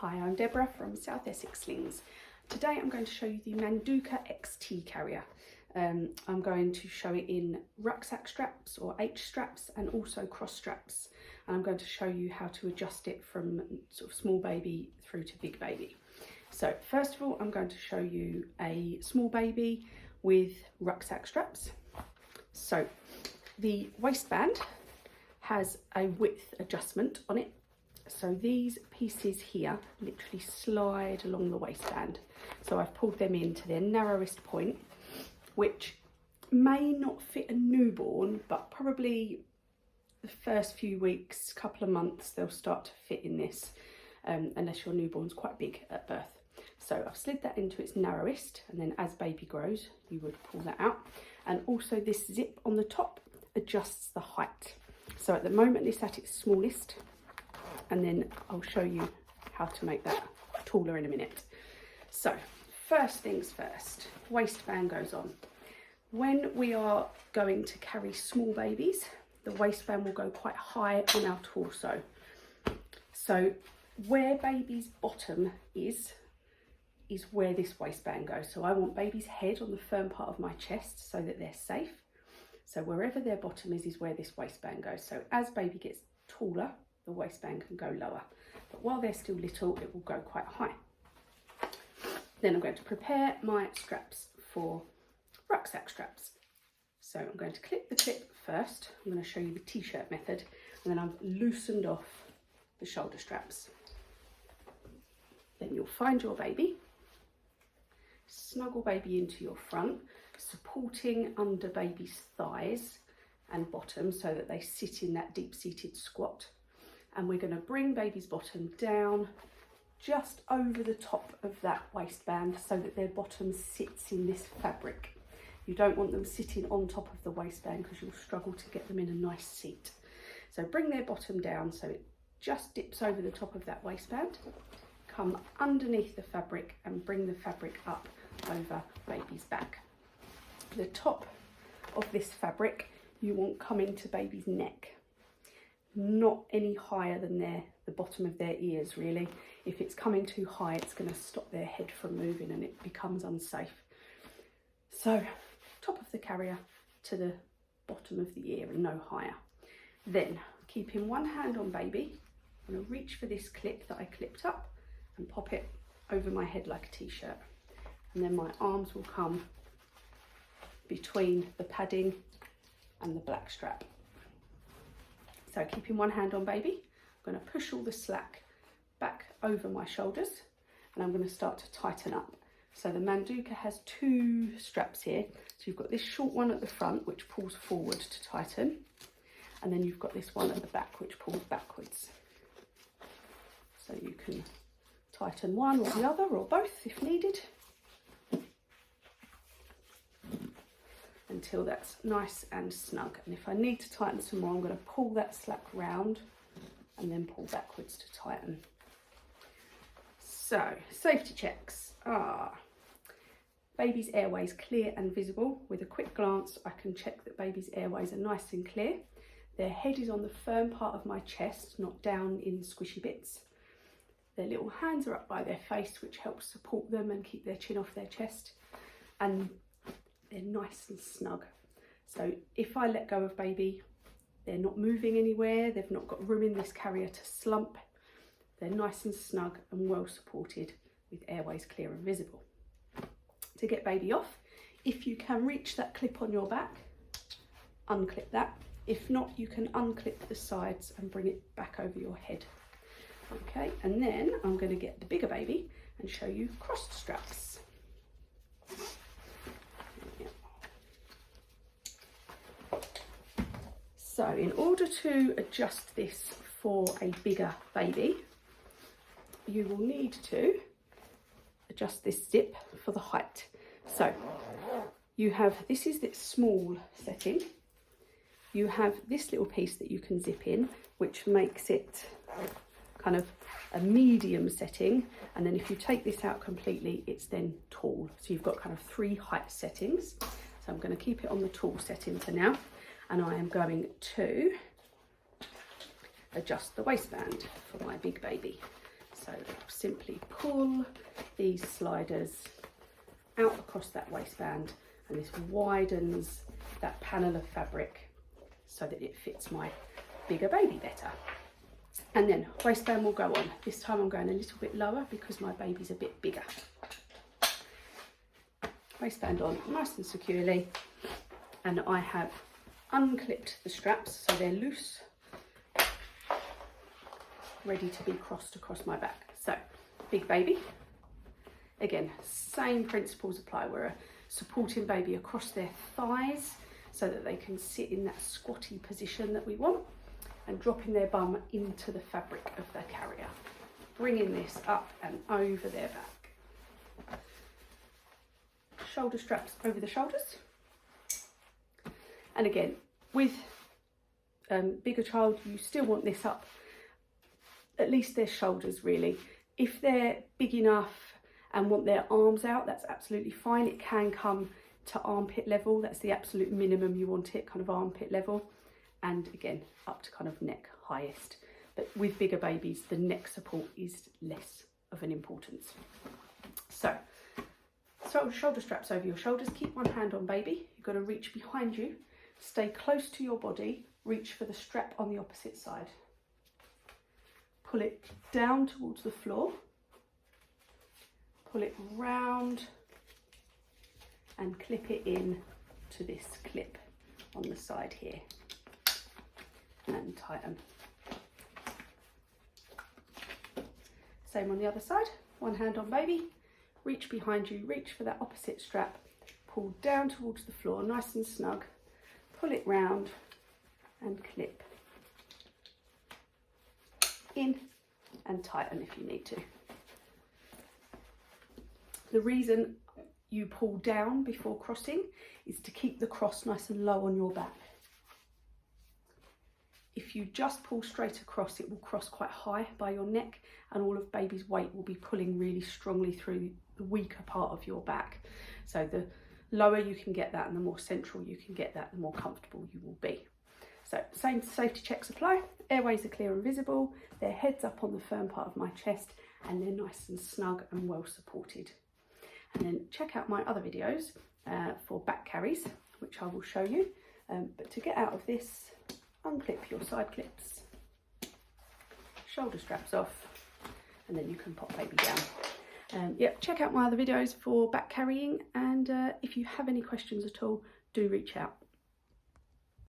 Hi, I'm Deborah from South Essex Slings. Today I'm going to show you the Manduca XT carrier. I'm going to show it in rucksack straps or H straps and also cross straps. And I'm going to show you how to adjust it from sort of small baby through to big baby. So first of all, I'm going to show you a small baby with rucksack straps. So the waistband has a width adjustment on it. So these pieces here literally slide along the waistband. So I've pulled them in to their narrowest point, which may not fit a newborn, but probably the first few weeks, couple of months, they'll start to fit in this, unless your newborn's quite big at birth. So I've slid that into its narrowest, and then as baby grows, you would pull that out. And also this zip on the top adjusts the height. So at the moment it's at its smallest, and then I'll show you how to make that taller in a minute. So first things first, waistband goes on. When we are going to carry small babies, the waistband will go quite high on our torso. So where baby's bottom is where this waistband goes. So I want baby's head on the firm part of my chest so that they're safe. So wherever their bottom is where this waistband goes. So as baby gets taller, the waistband can go lower. But while they're still little, it will go quite high. Then I'm going to prepare my straps for rucksack straps. So I'm going to clip the clip first. I'm going to show you the t-shirt method, and then I've loosened off the shoulder straps. Then you'll find your baby, snuggle baby into your front, supporting under baby's thighs and bottom so that they sit in that deep-seated squat. And we're going to bring baby's bottom down just over the top of that waistband so that their bottom sits in this fabric. You don't want them sitting on top of the waistband because you'll struggle to get them in a nice seat. So bring their bottom down so it just dips over the top of that waistband. Come underneath the fabric and bring the fabric up over baby's back. The top of this fabric you want coming to baby's neck, not any higher than the bottom of their ears really. If it's coming too high, it's going to stop their head from moving and it becomes unsafe. So top of the carrier to the bottom of the ear and no higher. Then keeping one hand on baby, I'm going to reach for this clip that I clipped up and pop it over my head like a t-shirt. And then my arms will come between the padding and the black strap. So keeping one hand on baby, I'm going to push all the slack back over my shoulders and I'm going to start to tighten up. So the Manduca has two straps here. So you've got this short one at the front which pulls forward to tighten, and then you've got this one at the back which pulls backwards. So you can tighten one or the other or both if needed, until that's nice and snug. And if I need to tighten some more, I'm going to pull that slack round and then pull backwards to tighten. So safety checks are baby's airways clear and visible. With a quick glance I can check that baby's airways are nice and clear. Their head is on the firm part of my chest, not down in squishy bits. Their little hands are up by their face, which helps support them and keep their chin off their chest, and they're nice and snug. So if I let go of baby, they're not moving anywhere, they've not got room in this carrier to slump. They're nice and snug and well supported with airways clear and visible. To get baby off, if you can reach that clip on your back, unclip that. If not, you can unclip the sides and bring it back over your head. Okay, and then I'm going to get the bigger baby and show you crossed straps. So in order to adjust this for a bigger baby, you will need to adjust this zip for the height. So you have, this is the small setting. You have this little piece that you can zip in, which makes it kind of a medium setting. And then if you take this out completely, it's then tall. So you've got kind of three height settings. So I'm going to keep it on the tall setting for now. And I am going to adjust the waistband for my big baby. So simply pull these sliders out across that waistband, and this widens that panel of fabric so that it fits my bigger baby better. And then waistband will go on. This time I'm going a little bit lower because my baby's a bit bigger. Waistband on nice and securely, and I have unclipped the straps so they're loose, ready to be crossed across my back. So big baby, again, same principles apply. We're supporting baby across their thighs so that they can sit in that squatty position that we want, and dropping their bum into the fabric of their carrier, bringing this up and over their back. Shoulder straps over the shoulders. And again, with bigger child, you still want this up at least their shoulders really. If they're big enough and want their arms out, that's absolutely fine. It can come to armpit level. That's the absolute minimum you want it, kind of armpit level. And again, up to kind of neck highest. But with bigger babies, the neck support is less of an importance. So shoulder straps over your shoulders. Keep one hand on baby. You've got to reach behind you. Stay close to your body. Reach for the strap on the opposite side. Pull it down towards the floor. Pull it round and clip it in to this clip on the side here. And tighten. Same on the other side. One hand on baby. Reach behind you, reach for that opposite strap, pull down towards the floor, nice and snug, pull it round and clip in and tighten if you need to. The reason you pull down before crossing is to keep the cross nice and low on your back. If you just pull straight across, it will cross quite high by your neck, and all of baby's weight will be pulling really strongly through the weaker part of your back. So the lower you can get that and the more central you can get that, the more comfortable you will be. So same safety checks apply. Airways are clear and visible. Their head's up on the firm part of my chest, and they're nice and snug and well supported. And then check out my other videos for back carries, which I will show you. But to get out of this, unclip your side clips, shoulder straps off, and then you can pop baby down. Check out my other videos for back carrying, and if you have any questions at all, do reach out.